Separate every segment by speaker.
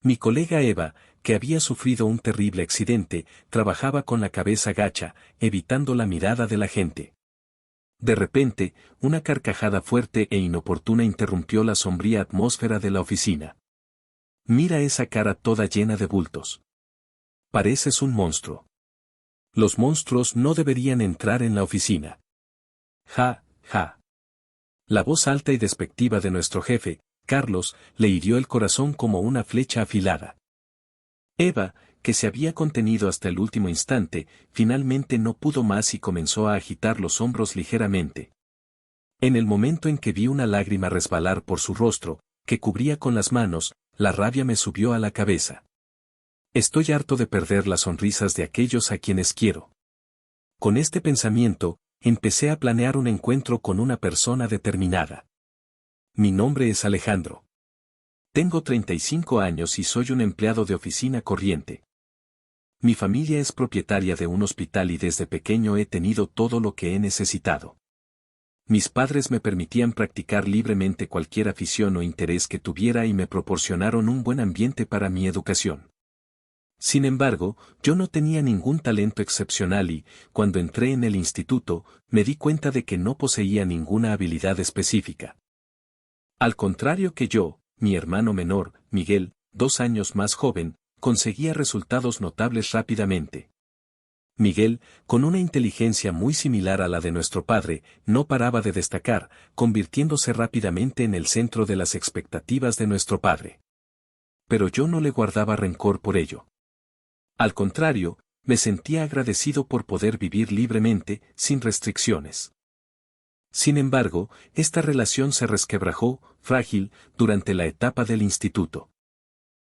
Speaker 1: Mi colega Eva, que había sufrido un terrible accidente, trabajaba con la cabeza gacha, evitando la mirada de la gente. De repente, una carcajada fuerte e inoportuna interrumpió la sombría atmósfera de la oficina. Mira esa cara toda llena de bultos. Pareces un monstruo. Los monstruos no deberían entrar en la oficina. Ja, ja. La voz alta y despectiva de nuestro jefe, Carlos, le hirió el corazón como una flecha afilada. Eva, que se había contenido hasta el último instante, finalmente no pudo más y comenzó a agitar los hombros ligeramente. En el momento en que vi una lágrima resbalar por su rostro, que cubría con las manos, la rabia me subió a la cabeza. Estoy harto de perder las sonrisas de aquellos a quienes quiero. Con este pensamiento, empecé a planear un encuentro con una persona determinada. Mi nombre es Alejandro. Tengo 35 años y soy un empleado de oficina corriente. Mi familia es propietaria de un hospital y desde pequeño he tenido todo lo que he necesitado. Mis padres me permitían practicar libremente cualquier afición o interés que tuviera y me proporcionaron un buen ambiente para mi educación. Sin embargo, yo no tenía ningún talento excepcional y, cuando entré en el instituto, me di cuenta de que no poseía ninguna habilidad específica. Al contrario que yo, mi hermano menor, Miguel, 2 años más joven, conseguía resultados notables rápidamente. Miguel, con una inteligencia muy similar a la de nuestro padre, no paraba de destacar, convirtiéndose rápidamente en el centro de las expectativas de nuestro padre. Pero yo no le guardaba rencor por ello. Al contrario, me sentía agradecido por poder vivir libremente, sin restricciones. Sin embargo, esta relación se resquebrajó, frágil, durante la etapa del instituto.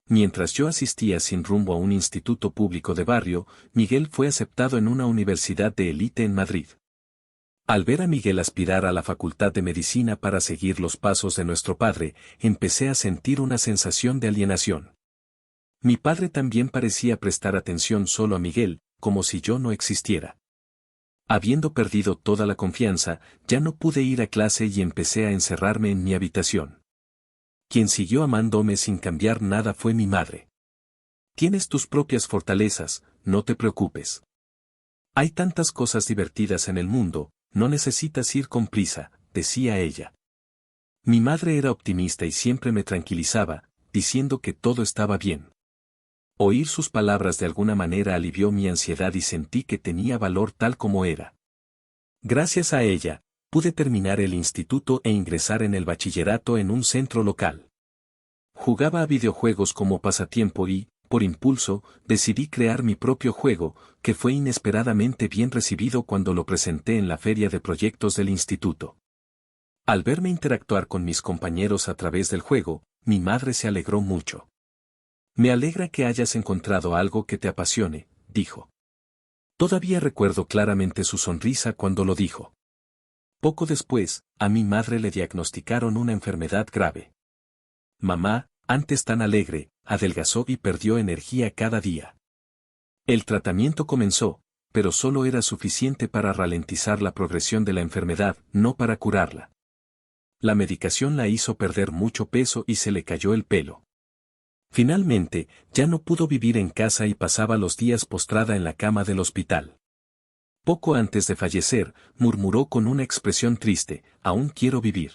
Speaker 1: Mientras yo asistía sin rumbo a un instituto público de barrio, Miguel fue aceptado en una universidad de élite en Madrid. Al ver a Miguel aspirar a la Facultad de Medicina para seguir los pasos de nuestro padre, empecé a sentir una sensación de alienación. Mi padre también parecía prestar atención solo a Miguel, como si yo no existiera. Habiendo perdido toda la confianza, ya no pude ir a clase y empecé a encerrarme en mi habitación. Quien siguió amándome sin cambiar nada fue mi madre. Tienes tus propias fortalezas, no te preocupes. Hay tantas cosas divertidas en el mundo, no necesitas ir con prisa, decía ella. Mi madre era optimista y siempre me tranquilizaba, diciendo que todo estaba bien. Oír sus palabras de alguna manera alivió mi ansiedad y sentí que tenía valor tal como era. Gracias a ella, pude terminar el instituto e ingresar en el bachillerato en un centro local. Jugaba a videojuegos como pasatiempo y, por impulso, decidí crear mi propio juego, que fue inesperadamente bien recibido cuando lo presenté en la feria de proyectos del instituto. Al verme interactuar con mis compañeros a través del juego, mi madre se alegró mucho. Me alegra que hayas encontrado algo que te apasione, dijo. Todavía recuerdo claramente su sonrisa cuando lo dijo. Poco después, a mi madre le diagnosticaron una enfermedad grave. Mamá, antes tan alegre, adelgazó y perdió energía cada día. El tratamiento comenzó, pero solo era suficiente para ralentizar la progresión de la enfermedad, no para curarla. La medicación la hizo perder mucho peso y se le cayó el pelo. Finalmente, ya no pudo vivir en casa y pasaba los días postrada en la cama del hospital. Poco antes de fallecer, murmuró con una expresión triste, «Aún quiero vivir».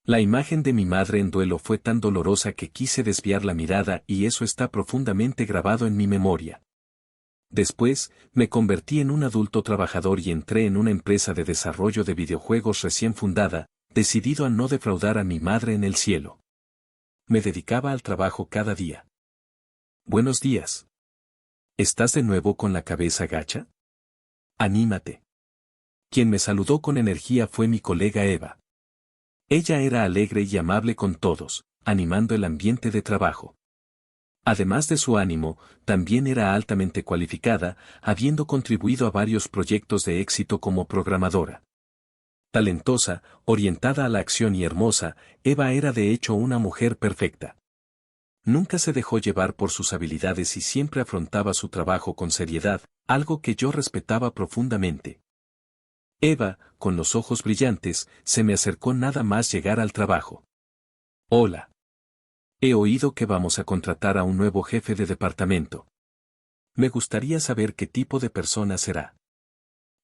Speaker 1: La imagen de mi madre en duelo fue tan dolorosa que quise desviar la mirada y eso está profundamente grabado en mi memoria. Después, me convertí en un adulto trabajador y entré en una empresa de desarrollo de videojuegos recién fundada, decidido a no defraudar a mi madre en el cielo. Me dedicaba al trabajo cada día. Buenos días. ¿Estás de nuevo con la cabeza gacha? Anímate. Quien me saludó con energía fue mi colega Eva. Ella era alegre y amable con todos, animando el ambiente de trabajo. Además de su ánimo, también era altamente cualificada, habiendo contribuido a varios proyectos de éxito como programadora. Talentosa, orientada a la acción y hermosa, Eva era de hecho una mujer perfecta. Nunca se dejó llevar por sus habilidades y siempre afrontaba su trabajo con seriedad, algo que yo respetaba profundamente. Eva, con los ojos brillantes, se me acercó nada más llegar al trabajo. Hola. He oído que vamos a contratar a un nuevo jefe de departamento. Me gustaría saber qué tipo de persona será.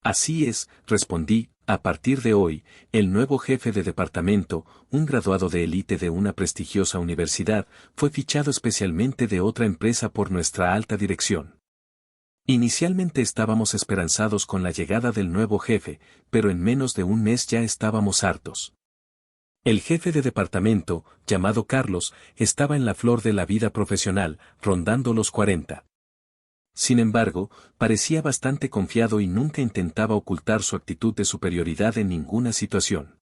Speaker 1: Así es, respondí, a partir de hoy, el nuevo jefe de departamento, un graduado de élite de una prestigiosa universidad, fue fichado especialmente de otra empresa por nuestra alta dirección. Inicialmente estábamos esperanzados con la llegada del nuevo jefe, pero en menos de un mes ya estábamos hartos. El jefe de departamento, llamado Carlos, estaba en la flor de la vida profesional, rondando los 40. Sin embargo, parecía bastante confiado y nunca intentaba ocultar su actitud de superioridad en ninguna situación.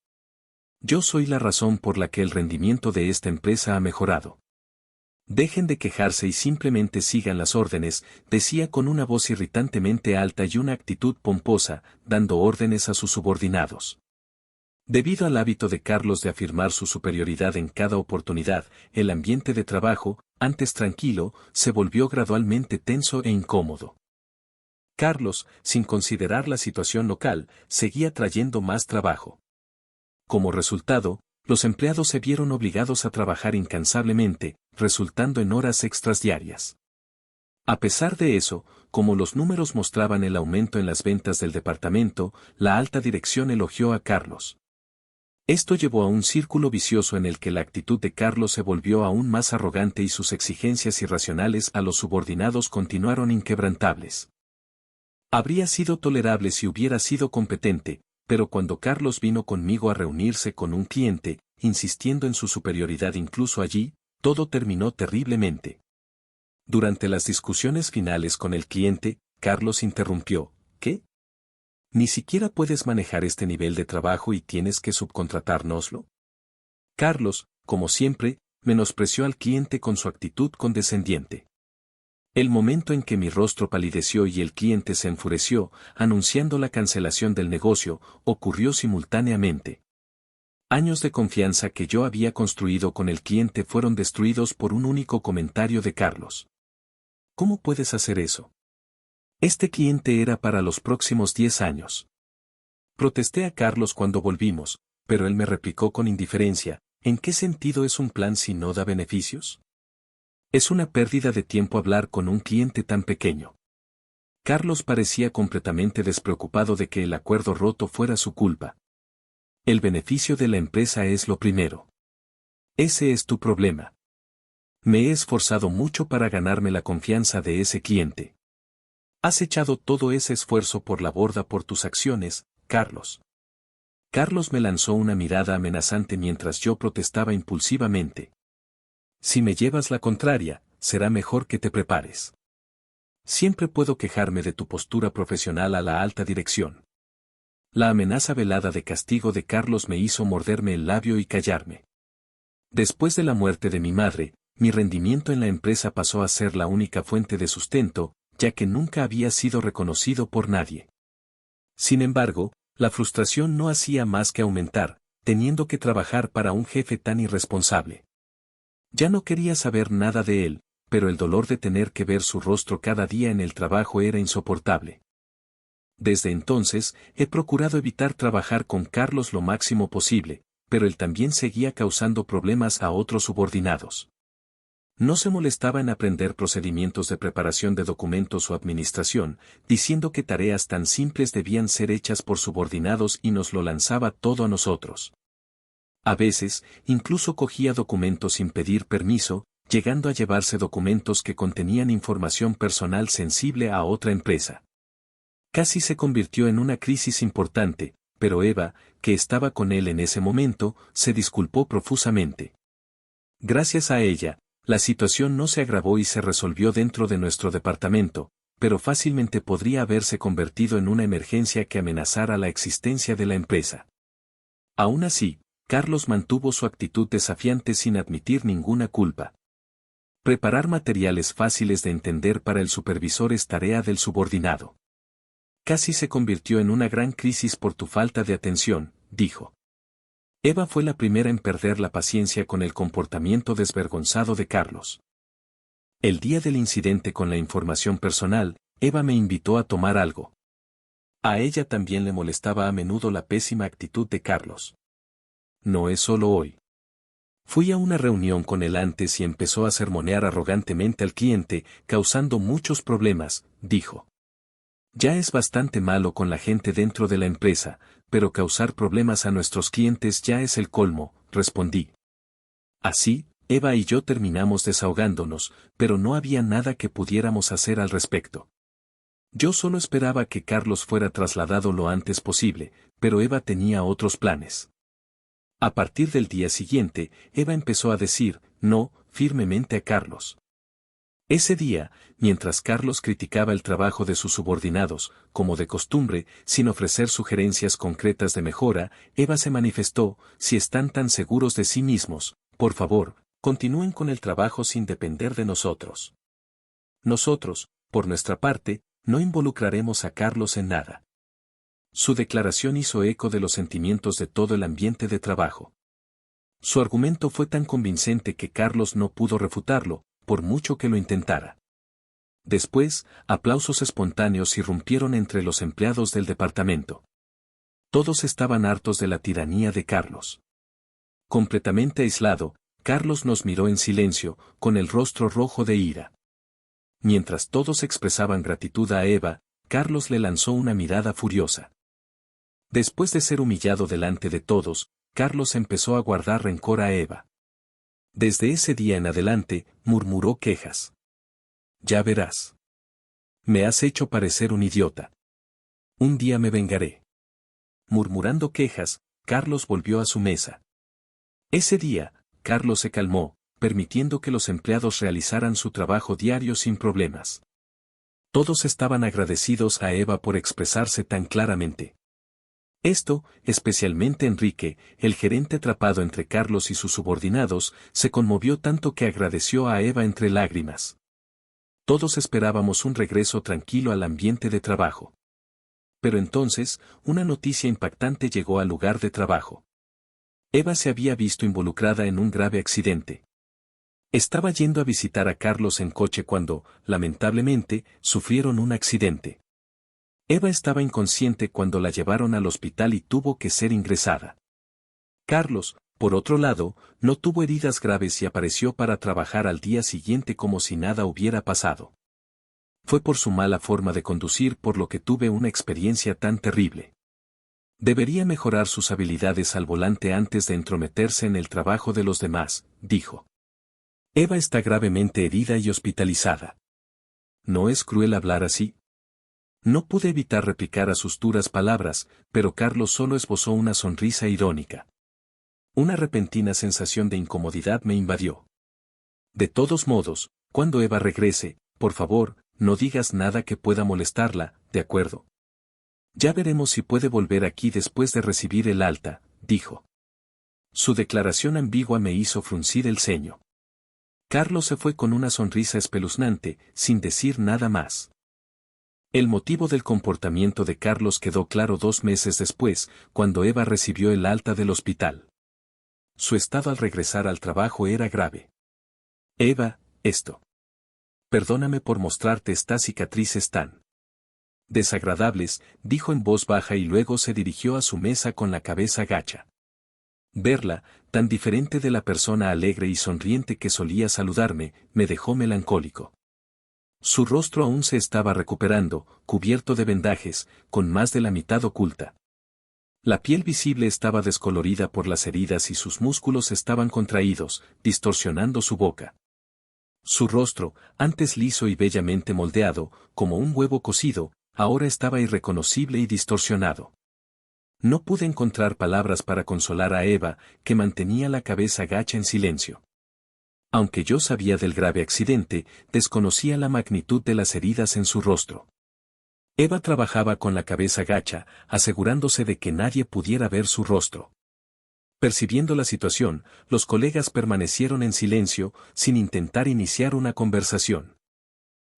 Speaker 1: Yo soy la razón por la que el rendimiento de esta empresa ha mejorado. Dejen de quejarse y simplemente sigan las órdenes, decía con una voz irritantemente alta y una actitud pomposa, dando órdenes a sus subordinados. Debido al hábito de Carlos de afirmar su superioridad en cada oportunidad, el ambiente de trabajo, antes tranquilo, se volvió gradualmente tenso e incómodo. Carlos, sin considerar la situación local, seguía trayendo más trabajo. Como resultado, los empleados se vieron obligados a trabajar incansablemente, resultando en horas extras diarias. A pesar de eso, como los números mostraban el aumento en las ventas del departamento, la alta dirección elogió a Carlos. Esto llevó a un círculo vicioso en el que la actitud de Carlos se volvió aún más arrogante y sus exigencias irracionales a los subordinados continuaron inquebrantables. Habría sido tolerable si hubiera sido competente, pero cuando Carlos vino conmigo a reunirse con un cliente, insistiendo en su superioridad incluso allí, todo terminó terriblemente. Durante las discusiones finales con el cliente, Carlos interrumpió, ¿qué? ¿Ni siquiera puedes manejar este nivel de trabajo y tienes que subcontratárnoslo? Carlos, como siempre, menospreció al cliente con su actitud condescendiente. El momento en que mi rostro palideció y el cliente se enfureció, anunciando la cancelación del negocio, ocurrió simultáneamente. Años de confianza que yo había construido con el cliente fueron destruidos por un único comentario de Carlos. ¿Cómo puedes hacer eso? Este cliente era para los próximos 10 años. Protesté a Carlos cuando volvimos, pero él me replicó con indiferencia, ¿en qué sentido es un plan si no da beneficios? Es una pérdida de tiempo hablar con un cliente tan pequeño. Carlos parecía completamente despreocupado de que el acuerdo roto fuera su culpa. El beneficio de la empresa es lo primero. Ese es tu problema. Me he esforzado mucho para ganarme la confianza de ese cliente. Has echado todo ese esfuerzo por la borda por tus acciones, Carlos. Carlos me lanzó una mirada amenazante mientras yo protestaba impulsivamente. Si me llevas la contraria, será mejor que te prepares. Siempre puedo quejarme de tu postura profesional a la alta dirección. La amenaza velada de castigo de Carlos me hizo morderme el labio y callarme. Después de la muerte de mi madre, mi rendimiento en la empresa pasó a ser la única fuente de sustento, ya que nunca había sido reconocido por nadie. Sin embargo, la frustración no hacía más que aumentar, teniendo que trabajar para un jefe tan irresponsable. Ya no quería saber nada de él, pero el dolor de tener que ver su rostro cada día en el trabajo era insoportable. Desde entonces, he procurado evitar trabajar con Carlos lo máximo posible, pero él también seguía causando problemas a otros subordinados. No se molestaba en aprender procedimientos de preparación de documentos o administración, diciendo que tareas tan simples debían ser hechas por subordinados y nos lo lanzaba todo a nosotros. A veces, incluso cogía documentos sin pedir permiso, llegando a llevarse documentos que contenían información personal sensible a otra empresa. Casi se convirtió en una crisis importante, pero Eva, que estaba con él en ese momento, se disculpó profusamente. Gracias a ella, la situación no se agravó y se resolvió dentro de nuestro departamento, pero fácilmente podría haberse convertido en una emergencia que amenazara la existencia de la empresa. Aún así, Carlos mantuvo su actitud desafiante sin admitir ninguna culpa. Preparar materiales fáciles de entender para el supervisor es tarea del subordinado. Casi se convirtió en una gran crisis por tu falta de atención, dijo. Eva fue la primera en perder la paciencia con el comportamiento desvergonzado de Carlos. El día del incidente con la información personal, Eva me invitó a tomar algo. A ella también le molestaba a menudo la pésima actitud de Carlos. No es solo hoy. Fui a una reunión con él antes y empezó a sermonear arrogantemente al cliente, causando muchos problemas, dijo. Ya es bastante malo con la gente dentro de la empresa, pero causar problemas a nuestros clientes ya es el colmo, respondí. Así, Eva y yo terminamos desahogándonos, pero no había nada que pudiéramos hacer al respecto. Yo solo esperaba que Carlos fuera trasladado lo antes posible, pero Eva tenía otros planes. A partir del día siguiente, Eva empezó a decir, no, firmemente a Carlos. Ese día, mientras Carlos criticaba el trabajo de sus subordinados, como de costumbre, sin ofrecer sugerencias concretas de mejora, Eva se manifestó, si están tan seguros de sí mismos, por favor, continúen con el trabajo sin depender de nosotros. Nosotros, por nuestra parte, no involucraremos a Carlos en nada. Su declaración hizo eco de los sentimientos de todo el ambiente de trabajo. Su argumento fue tan convincente que Carlos no pudo refutarlo, por mucho que lo intentara. Después, aplausos espontáneos irrumpieron entre los empleados del departamento. Todos estaban hartos de la tiranía de Carlos. Completamente aislado, Carlos nos miró en silencio, con el rostro rojo de ira. Mientras todos expresaban gratitud a Eva, Carlos le lanzó una mirada furiosa. Después de ser humillado delante de todos, Carlos empezó a guardar rencor a Eva. Desde ese día en adelante, murmuró quejas. Ya verás. Me has hecho parecer un idiota. Un día me vengaré. Murmurando quejas, Carlos volvió a su mesa. Ese día, Carlos se calmó, permitiendo que los empleados realizaran su trabajo diario sin problemas. Todos estaban agradecidos a Eva por expresarse tan claramente. Esto, especialmente Enrique, el gerente atrapado entre Carlos y sus subordinados, se conmovió tanto que agradeció a Eva entre lágrimas. Todos esperábamos un regreso tranquilo al ambiente de trabajo. Pero entonces, una noticia impactante llegó al lugar de trabajo. Eva se había visto involucrada en un grave accidente. Estaba yendo a visitar a Carlos en coche cuando, lamentablemente, sufrieron un accidente. Eva estaba inconsciente cuando la llevaron al hospital y tuvo que ser ingresada. Carlos, por otro lado, no tuvo heridas graves y apareció para trabajar al día siguiente como si nada hubiera pasado. Fue por su mala forma de conducir por lo que tuve una experiencia tan terrible. Debería mejorar sus habilidades al volante antes de entrometerse en el trabajo de los demás, dijo. Eva está gravemente herida y hospitalizada. ¿No es cruel hablar así? No pude evitar replicar a sus duras palabras, pero Carlos solo esbozó una sonrisa irónica. Una repentina sensación de incomodidad me invadió. De todos modos, cuando Eva regrese, por favor, no digas nada que pueda molestarla, ¿de acuerdo? Ya veremos si puede volver aquí después de recibir el alta, dijo. Su declaración ambigua me hizo fruncir el ceño. Carlos se fue con una sonrisa espeluznante, sin decir nada más. El motivo del comportamiento de Carlos quedó claro 2 meses después, cuando Eva recibió el alta del hospital. Su estado al regresar al trabajo era grave. Eva, esto. Perdóname por mostrarte estas cicatrices tan desagradables, dijo en voz baja y luego se dirigió a su mesa con la cabeza gacha. Verla, tan diferente de la persona alegre y sonriente que solía saludarme, me dejó melancólico. Su rostro aún se estaba recuperando, cubierto de vendajes, con más de la mitad oculta. La piel visible estaba descolorida por las heridas y sus músculos estaban contraídos, distorsionando su boca. Su rostro, antes liso y bellamente moldeado, como un huevo cocido, ahora estaba irreconocible y distorsionado. No pude encontrar palabras para consolar a Eva, que mantenía la cabeza gacha en silencio. Aunque yo sabía del grave accidente, desconocía la magnitud de las heridas en su rostro. Eva trabajaba con la cabeza gacha, asegurándose de que nadie pudiera ver su rostro. Percibiendo la situación, los colegas permanecieron en silencio, sin intentar iniciar una conversación.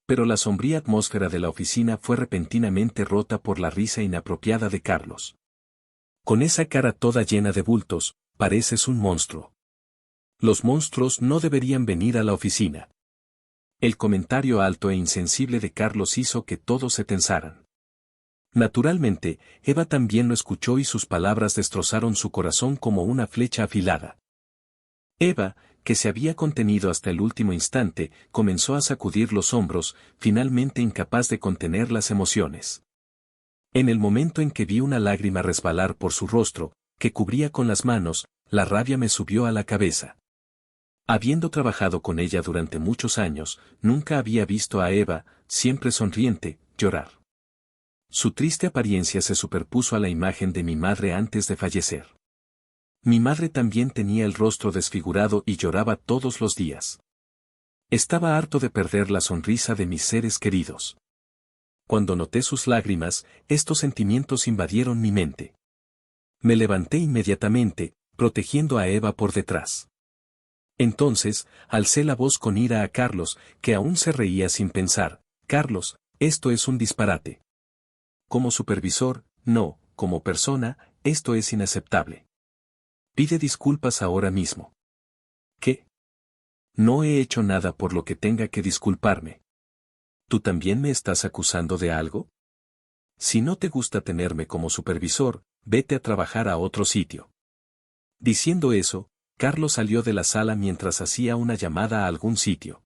Speaker 1: Pero la sombría atmósfera de la oficina fue repentinamente rota por la risa inapropiada de Carlos. Con esa cara toda llena de bultos, pareces un monstruo. Los monstruos no deberían venir a la oficina. El comentario alto e insensible de Carlos hizo que todos se tensaran. Naturalmente, Eva también lo escuchó y sus palabras destrozaron su corazón como una flecha afilada. Eva, que se había contenido hasta el último instante, comenzó a sacudir los hombros, finalmente incapaz de contener las emociones. En el momento en que vi una lágrima resbalar por su rostro, que cubría con las manos, la rabia me subió a la cabeza. Habiendo trabajado con ella durante muchos años, nunca había visto a Eva, siempre sonriente, llorar. Su triste apariencia se superpuso a la imagen de mi madre antes de fallecer. Mi madre también tenía el rostro desfigurado y lloraba todos los días. Estaba harto de perder la sonrisa de mis seres queridos. Cuando noté sus lágrimas, estos sentimientos invadieron mi mente. Me levanté inmediatamente, protegiendo a Eva por detrás. Entonces, alcé la voz con ira a Carlos, que aún se reía sin pensar. Carlos, esto es un disparate. Como supervisor, no, como persona, esto es inaceptable. Pide disculpas ahora mismo. ¿Qué? No he hecho nada por lo que tenga que disculparme. ¿Tú también me estás acusando de algo? Si no te gusta tenerme como supervisor, vete a trabajar a otro sitio. Diciendo eso, Carlos salió de la sala mientras hacía una llamada a algún sitio.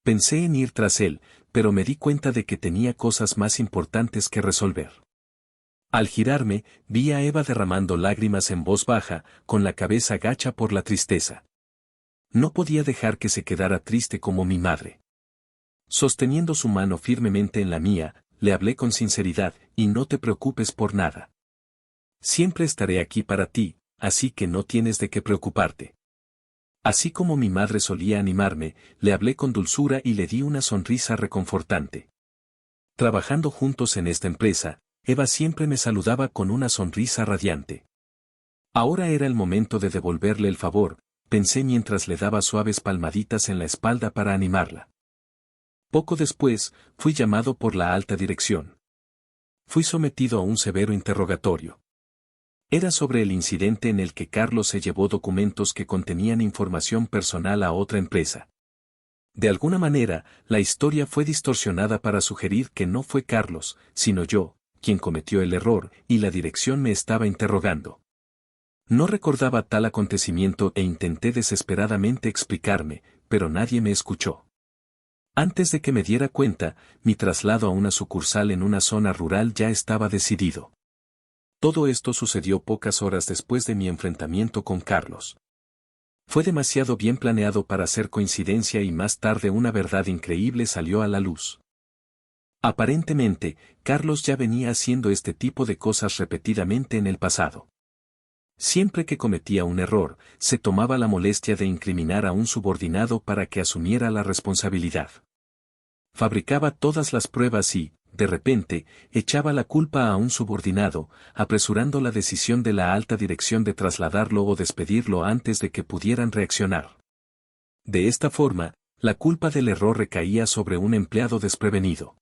Speaker 1: Pensé en ir tras él, pero me di cuenta de que tenía cosas más importantes que resolver. Al girarme, vi a Eva derramando lágrimas en voz baja, con la cabeza gacha por la tristeza. No podía dejar que se quedara triste como mi madre. Sosteniendo su mano firmemente en la mía, le hablé con sinceridad, y no te preocupes por nada. Siempre estaré aquí para ti, así que no tienes de qué preocuparte. Así como mi madre solía animarme, le hablé con dulzura y le di una sonrisa reconfortante. Trabajando juntos en esta empresa, Eva siempre me saludaba con una sonrisa radiante. Ahora era el momento de devolverle el favor, pensé mientras le daba suaves palmaditas en la espalda para animarla. Poco después, fui llamado por la alta dirección. Fui sometido a un severo interrogatorio. Era sobre el incidente en el que Carlos se llevó documentos que contenían información personal a otra empresa. De alguna manera, la historia fue distorsionada para sugerir que no fue Carlos, sino yo, quien cometió el error, y la dirección me estaba interrogando. No recordaba tal acontecimiento e intenté desesperadamente explicarme, pero nadie me escuchó. Antes de que me diera cuenta, mi traslado a una sucursal en una zona rural ya estaba decidido. Todo esto sucedió pocas horas después de mi enfrentamiento con Carlos. Fue demasiado bien planeado para ser coincidencia y más tarde una verdad increíble salió a la luz. Aparentemente, Carlos ya venía haciendo este tipo de cosas repetidamente en el pasado. Siempre que cometía un error, se tomaba la molestia de incriminar a un subordinado para que asumiera la responsabilidad. Fabricaba todas las pruebas y, de repente, echaba la culpa a un subordinado, apresurando la decisión de la alta dirección de trasladarlo o despedirlo antes de que pudieran reaccionar. De esta forma, la culpa del error recaía sobre un empleado desprevenido.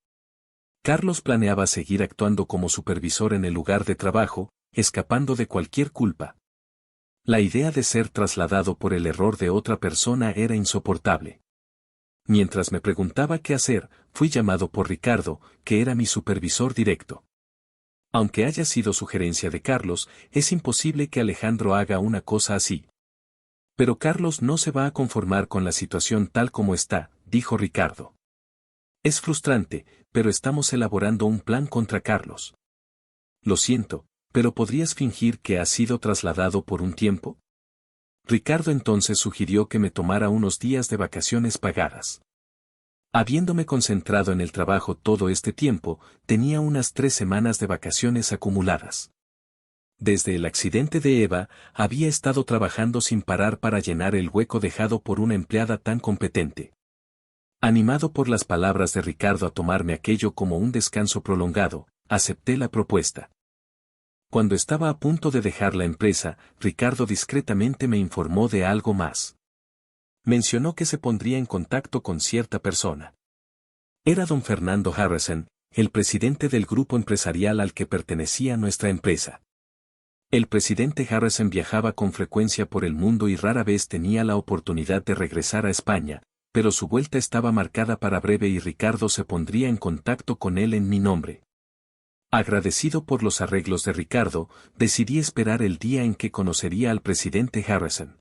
Speaker 1: Carlos planeaba seguir actuando como supervisor en el lugar de trabajo, escapando de cualquier culpa. La idea de ser trasladado por el error de otra persona era insoportable. Mientras me preguntaba qué hacer, fui llamado por Ricardo, que era mi supervisor directo. Aunque haya sido sugerencia de Carlos, es imposible que Alejandro haga una cosa así. Pero Carlos no se va a conformar con la situación tal como está, dijo Ricardo. Es frustrante, pero estamos elaborando un plan contra Carlos. Lo siento, pero ¿podrías fingir que has sido trasladado por un tiempo? Ricardo entonces sugirió que me tomara unos días de vacaciones pagadas. Habiéndome concentrado en el trabajo todo este tiempo, tenía unas 3 semanas de vacaciones acumuladas. Desde el accidente de Eva, había estado trabajando sin parar para llenar el hueco dejado por una empleada tan competente. Animado por las palabras de Ricardo a tomarme aquello como un descanso prolongado, acepté la propuesta. Cuando estaba a punto de dejar la empresa, Ricardo discretamente me informó de algo más. Mencionó que se pondría en contacto con cierta persona. Era don Fernando Harrison, el presidente del grupo empresarial al que pertenecía nuestra empresa. El presidente Harrison viajaba con frecuencia por el mundo y rara vez tenía la oportunidad de regresar a España, pero su vuelta estaba marcada para breve y Ricardo se pondría en contacto con él en mi nombre. Agradecido por los arreglos de Ricardo, decidí esperar el día en que conocería al presidente Harrison.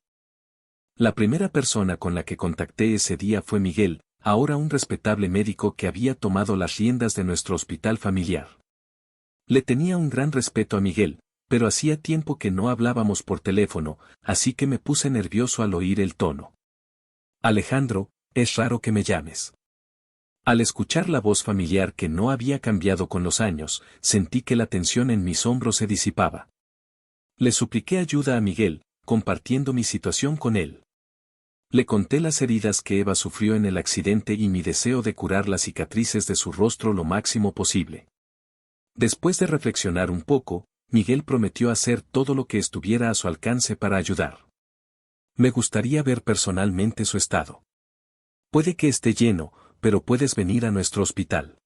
Speaker 1: La primera persona con la que contacté ese día fue Miguel, ahora un respetable médico que había tomado las riendas de nuestro hospital familiar. Le tenía un gran respeto a Miguel, pero hacía tiempo que no hablábamos por teléfono, así que me puse nervioso al oír el tono. Alejandro, es raro que me llames. Al escuchar la voz familiar que no había cambiado con los años, sentí que la tensión en mis hombros se disipaba. Le supliqué ayuda a Miguel, compartiendo mi situación con él. Le conté las heridas que Eva sufrió en el accidente y mi deseo de curar las cicatrices de su rostro lo máximo posible. Después de reflexionar un poco, Miguel prometió hacer todo lo que estuviera a su alcance para ayudar. Me gustaría ver personalmente su estado. Puede que esté lleno, pero puedes venir a nuestro hospital.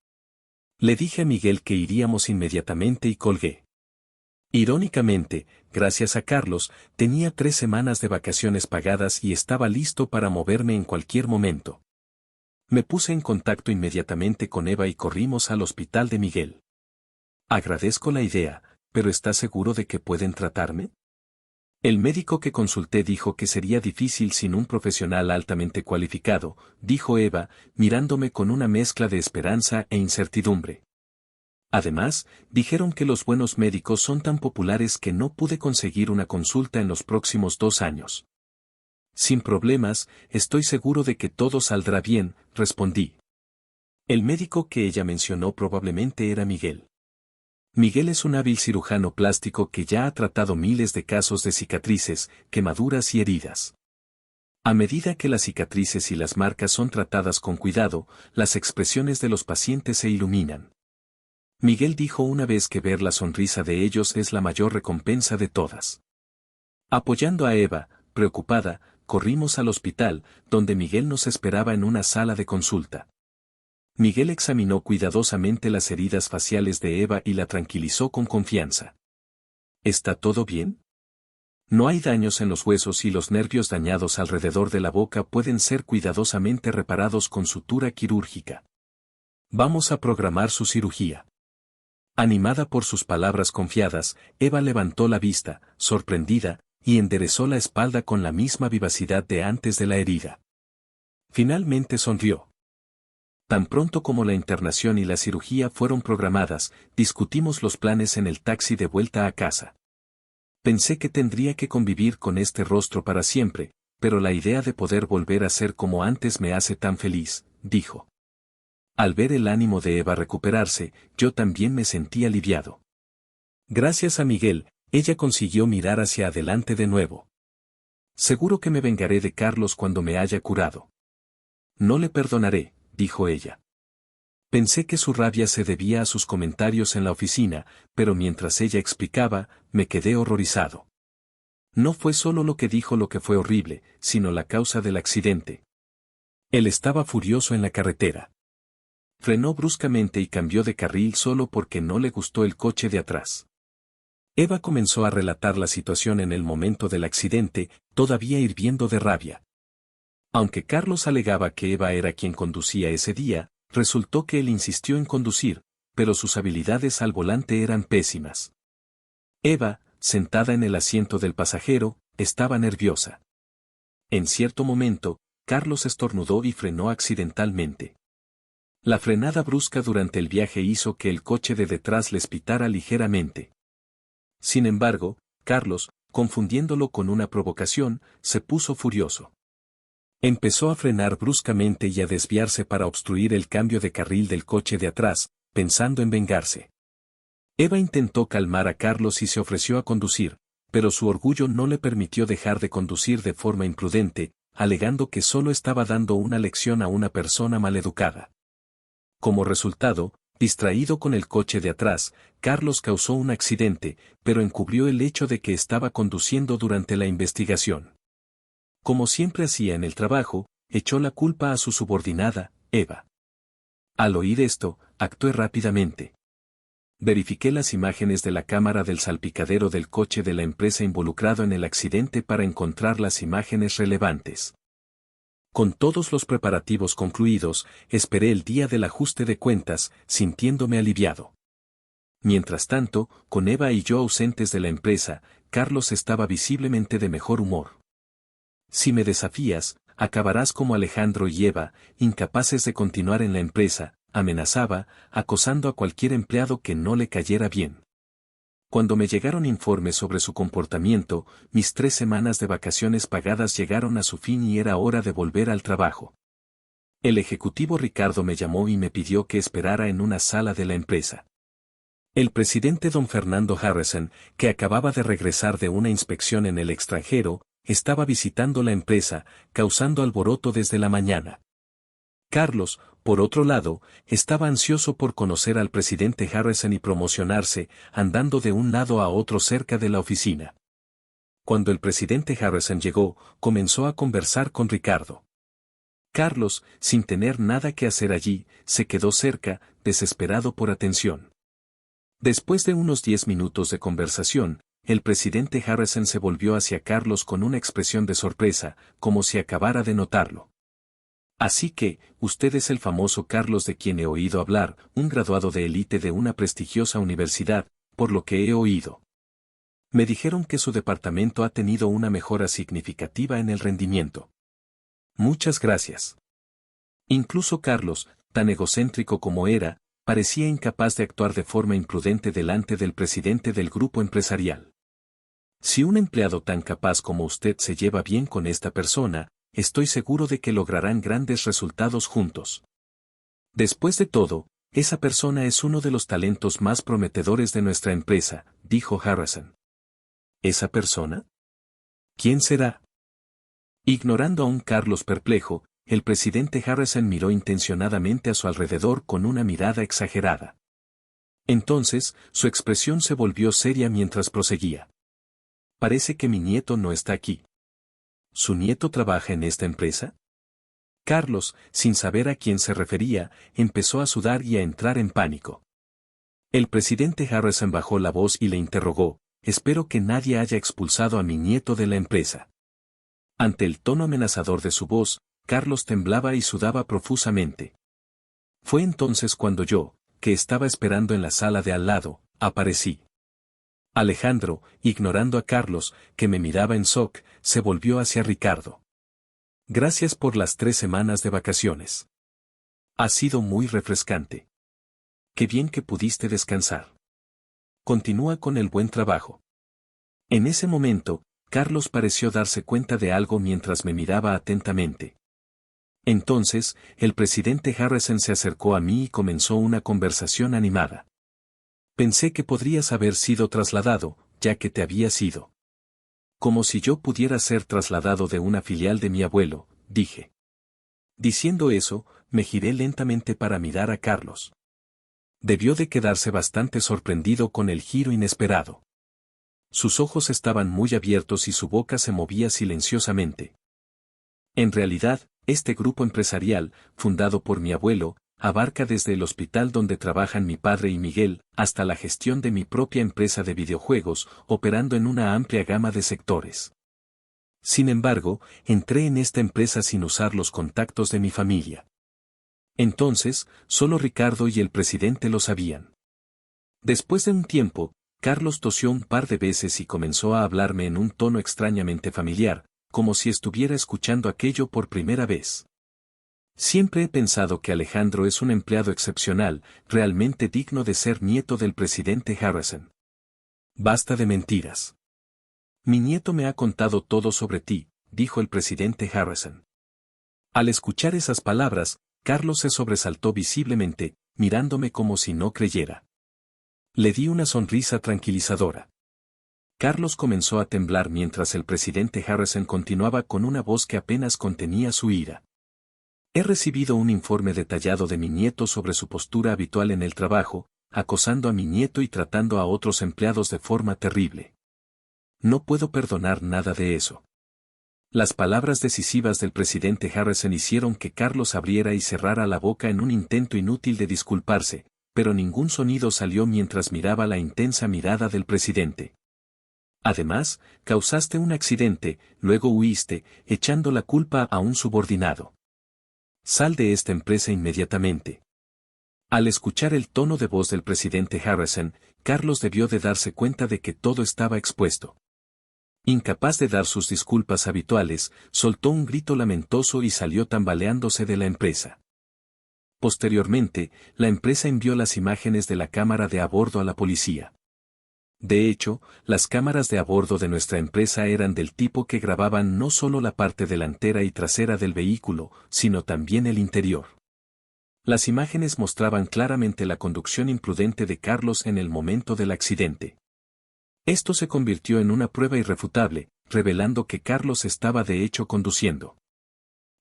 Speaker 1: Le dije a Miguel que iríamos inmediatamente y colgué. Irónicamente, gracias a Carlos, tenía 3 semanas de vacaciones pagadas y estaba listo para moverme en cualquier momento. Me puse en contacto inmediatamente con Eva y corrimos al hospital de Miguel. Agradezco la idea, pero ¿estás seguro de que pueden tratarme? El médico que consulté dijo que sería difícil sin un profesional altamente cualificado, dijo Eva, mirándome con una mezcla de esperanza e incertidumbre. Además, dijeron que los buenos médicos son tan populares que no pude conseguir una consulta en los próximos 2 años. Sin problemas, estoy seguro de que todo saldrá bien, respondí. El médico que ella mencionó probablemente era Miguel. Miguel es un hábil cirujano plástico que ya ha tratado miles de casos de cicatrices, quemaduras y heridas. A medida que las cicatrices y las marcas son tratadas con cuidado, las expresiones de los pacientes se iluminan. Miguel dijo una vez que ver la sonrisa de ellos es la mayor recompensa de todas. Apoyando a Eva, preocupada, corrimos al hospital, donde Miguel nos esperaba en una sala de consulta. Miguel examinó cuidadosamente las heridas faciales de Eva y la tranquilizó con confianza. ¿Está todo bien? No hay daños en los huesos y los nervios dañados alrededor de la boca pueden ser cuidadosamente reparados con sutura quirúrgica. Vamos a programar su cirugía. Animada por sus palabras confiadas, Eva levantó la vista, sorprendida, y enderezó la espalda con la misma vivacidad de antes de la herida. Finalmente sonrió. Tan pronto como la internación y la cirugía fueron programadas, discutimos los planes en el taxi de vuelta a casa. Pensé que tendría que convivir con este rostro para siempre, pero la idea de poder volver a ser como antes me hace tan feliz, dijo. Al ver el ánimo de Eva recuperarse, yo también me sentí aliviado. Gracias a Miguel, ella consiguió mirar hacia adelante de nuevo. Seguro que me vengaré de Carlos cuando me haya curado. No le perdonaré, dijo ella. Pensé que su rabia se debía a sus comentarios en la oficina, pero mientras ella explicaba, me quedé horrorizado. No fue solo lo que dijo lo que fue horrible, sino la causa del accidente. Él estaba furioso en la carretera. Frenó bruscamente y cambió de carril solo porque no le gustó el coche de atrás. Eva comenzó a relatar la situación en el momento del accidente, todavía hirviendo de rabia. Aunque Carlos alegaba que Eva era quien conducía ese día, resultó que él insistió en conducir, pero sus habilidades al volante eran pésimas. Eva, sentada en el asiento del pasajero, estaba nerviosa. En cierto momento, Carlos estornudó y frenó accidentalmente. La frenada brusca durante el viaje hizo que el coche de detrás les pitara ligeramente. Sin embargo, Carlos, confundiéndolo con una provocación, se puso furioso. Empezó a frenar bruscamente y a desviarse para obstruir el cambio de carril del coche de atrás, pensando en vengarse. Eva intentó calmar a Carlos y se ofreció a conducir, pero su orgullo no le permitió dejar de conducir de forma imprudente, alegando que solo estaba dando una lección a una persona maleducada. Como resultado, distraído con el coche de atrás, Carlos causó un accidente, pero encubrió el hecho de que estaba conduciendo durante la investigación. Como siempre hacía en el trabajo, echó la culpa a su subordinada, Eva. Al oír esto, actué rápidamente. Verifiqué las imágenes de la cámara del salpicadero del coche de la empresa involucrado en el accidente para encontrar las imágenes relevantes. Con todos los preparativos concluidos, esperé el día del ajuste de cuentas, sintiéndome aliviado. Mientras tanto, con Eva y yo ausentes de la empresa, Carlos estaba visiblemente de mejor humor. Si me desafías, acabarás como Alejandro y Eva, incapaces de continuar en la empresa, amenazaba, acosando a cualquier empleado que no le cayera bien. Cuando me llegaron informes sobre su comportamiento, mis 3 semanas de vacaciones pagadas llegaron a su fin y era hora de volver al trabajo. El ejecutivo Ricardo me llamó y me pidió que esperara en una sala de la empresa. El presidente don Fernando Harrison, que acababa de regresar de una inspección en el extranjero, estaba visitando la empresa, causando alboroto desde la mañana. Carlos, por otro lado, estaba ansioso por conocer al presidente Harrison y promocionarse, andando de un lado a otro cerca de la oficina. Cuando el presidente Harrison llegó, comenzó a conversar con Ricardo. Carlos, sin tener nada que hacer allí, se quedó cerca, desesperado por atención. Después de unos 10 minutos de conversación, el presidente Harrison se volvió hacia Carlos con una expresión de sorpresa, como si acabara de notarlo. Así que, usted es el famoso Carlos de quien he oído hablar, un graduado de élite de una prestigiosa universidad, por lo que he oído. Me dijeron que su departamento ha tenido una mejora significativa en el rendimiento. Muchas gracias. Incluso Carlos, tan egocéntrico como era, parecía incapaz de actuar de forma imprudente delante del presidente del grupo empresarial. Si un empleado tan capaz como usted se lleva bien con esta persona, estoy seguro de que lograrán grandes resultados juntos. Después de todo, esa persona es uno de los talentos más prometedores de nuestra empresa, dijo Harrison. ¿Esa persona? ¿Quién será? Ignorando a un Carlos perplejo, el presidente Harrison miró intencionadamente a su alrededor con una mirada exagerada. Entonces, su expresión se volvió seria mientras proseguía. Parece que mi nieto no está aquí. ¿Su nieto trabaja en esta empresa? Carlos, sin saber a quién se refería, empezó a sudar y a entrar en pánico. El presidente Harrison bajó la voz y le interrogó, espero que nadie haya expulsado a mi nieto de la empresa. Ante el tono amenazador de su voz, Carlos temblaba y sudaba profusamente. Fue entonces cuando yo, que estaba esperando en la sala de al lado, aparecí. Alejandro, ignorando a Carlos, que me miraba en shock, se volvió hacia Ricardo. Gracias por las 3 semanas de vacaciones. Ha sido muy refrescante. Qué bien que pudiste descansar. Continúa con el buen trabajo. En ese momento, Carlos pareció darse cuenta de algo mientras me miraba atentamente. Entonces, el presidente Harrison se acercó a mí y comenzó una conversación animada. Pensé que podrías haber sido trasladado, ya que te habías ido. Como si yo pudiera ser trasladado de una filial de mi abuelo, dije. Diciendo eso, me giré lentamente para mirar a Carlos. Debió de quedarse bastante sorprendido con el giro inesperado. Sus ojos estaban muy abiertos y su boca se movía silenciosamente. En realidad, este grupo empresarial, fundado por mi abuelo, abarca desde el hospital donde trabajan mi padre y Miguel, hasta la gestión de mi propia empresa de videojuegos, operando en una amplia gama de sectores. Sin embargo, entré en esta empresa sin usar los contactos de mi familia. Entonces, solo Ricardo y el presidente lo sabían. Después de un tiempo, Carlos tosió un par de veces y comenzó a hablarme en un tono extrañamente familiar, como si estuviera escuchando aquello por primera vez. Siempre he pensado que Alejandro es un empleado excepcional, realmente digno de ser nieto del presidente Harrison. Basta de mentiras. Mi nieto me ha contado todo sobre ti, dijo el presidente Harrison. Al escuchar esas palabras, Carlos se sobresaltó visiblemente, mirándome como si no creyera. Le di una sonrisa tranquilizadora. Carlos comenzó a temblar mientras el presidente Harrison continuaba con una voz que apenas contenía su ira. He recibido un informe detallado de mi nieto sobre su postura habitual en el trabajo, acosando a mi nieto y tratando a otros empleados de forma terrible. No puedo perdonar nada de eso. Las palabras decisivas del presidente Harrison hicieron que Carlos abriera y cerrara la boca en un intento inútil de disculparse, pero ningún sonido salió mientras miraba la intensa mirada del presidente. Además, causaste un accidente, luego huiste, echando la culpa a un subordinado. Sal de esta empresa inmediatamente. Al escuchar el tono de voz del presidente Harrison, Carlos debió de darse cuenta de que todo estaba expuesto. Incapaz de dar sus disculpas habituales, soltó un grito lamentoso y salió tambaleándose de la empresa. Posteriormente, la empresa envió las imágenes de la cámara de a bordo a la policía. De hecho, las cámaras de a bordo de nuestra empresa eran del tipo que grababan no solo la parte delantera y trasera del vehículo, sino también el interior. Las imágenes mostraban claramente la conducción imprudente de Carlos en el momento del accidente. Esto se convirtió en una prueba irrefutable, revelando que Carlos estaba de hecho conduciendo.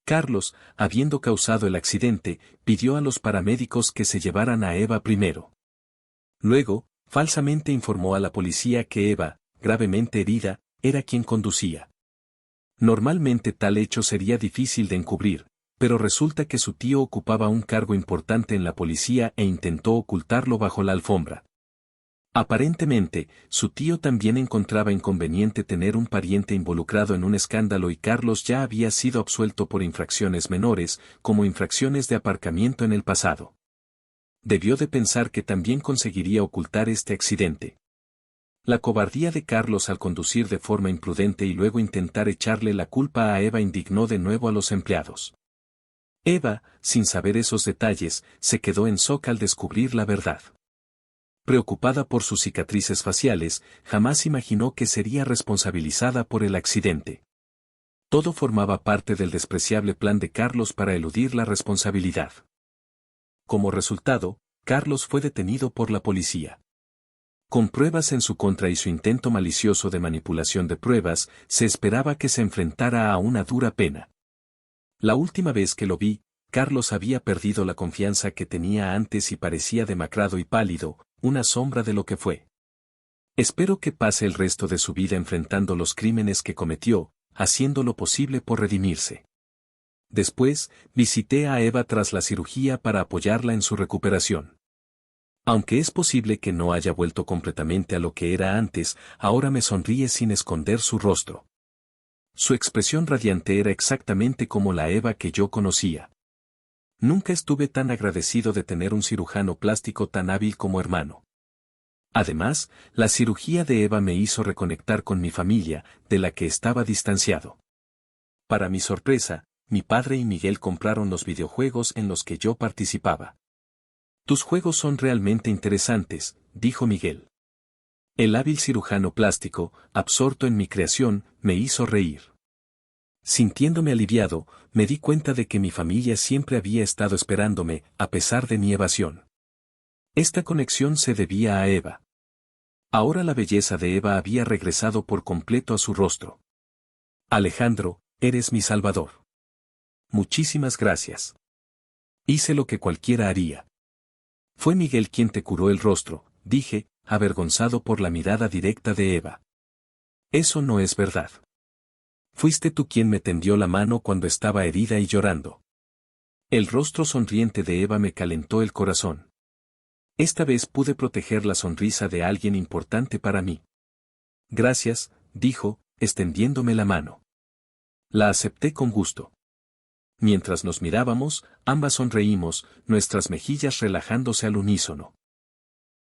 Speaker 1: Carlos, habiendo causado el accidente, pidió a los paramédicos que se llevaran a Eva primero. Luego, falsamente informó a la policía que Eva, gravemente herida, era quien conducía. Normalmente tal hecho sería difícil de encubrir, pero resulta que su tío ocupaba un cargo importante en la policía e intentó ocultarlo bajo la alfombra. Aparentemente, su tío también encontraba inconveniente tener un pariente involucrado en un escándalo y Carlos ya había sido absuelto por infracciones menores, como infracciones de aparcamiento en el pasado. Debió de pensar que también conseguiría ocultar este accidente. La cobardía de Carlos al conducir de forma imprudente y luego intentar echarle la culpa a Eva indignó de nuevo a los empleados. Eva, sin saber esos detalles, se quedó en shock al descubrir la verdad. Preocupada por sus cicatrices faciales, jamás imaginó que sería responsabilizada por el accidente. Todo formaba parte del despreciable plan de Carlos para eludir la responsabilidad. Como resultado, Carlos fue detenido por la policía. Con pruebas en su contra y su intento malicioso de manipulación de pruebas, se esperaba que se enfrentara a una dura pena. La última vez que lo vi, Carlos había perdido la confianza que tenía antes y parecía demacrado y pálido, una sombra de lo que fue. Espero que pase el resto de su vida enfrentando los crímenes que cometió, haciendo lo posible por redimirse. Después, visité a Eva tras la cirugía para apoyarla en su recuperación. Aunque es posible que no haya vuelto completamente a lo que era antes, ahora me sonríe sin esconder su rostro. Su expresión radiante era exactamente como la Eva que yo conocía. Nunca estuve tan agradecido de tener un cirujano plástico tan hábil como hermano. Además, la cirugía de Eva me hizo reconectar con mi familia, de la que estaba distanciado. Para mi sorpresa, mi padre y Miguel compraron los videojuegos en los que yo participaba. Tus juegos son realmente interesantes, dijo Miguel. El hábil cirujano plástico, absorto en mi creación, me hizo reír. Sintiéndome aliviado, me di cuenta de que mi familia siempre había estado esperándome, a pesar de mi evasión. Esta conexión se debía a Eva. Ahora la belleza de Eva había regresado por completo a su rostro. Alejandro, eres mi salvador. Muchísimas gracias. Hice lo que cualquiera haría. Fue Miguel quien te curó el rostro, dije, avergonzado por la mirada directa de Eva. Eso no es verdad. Fuiste tú quien me tendió la mano cuando estaba herida y llorando. El rostro sonriente de Eva me calentó el corazón. Esta vez pude proteger la sonrisa de alguien importante para mí. Gracias, dijo, extendiéndome la mano. La acepté con gusto. Mientras nos mirábamos, ambas sonreímos, nuestras mejillas relajándose al unísono.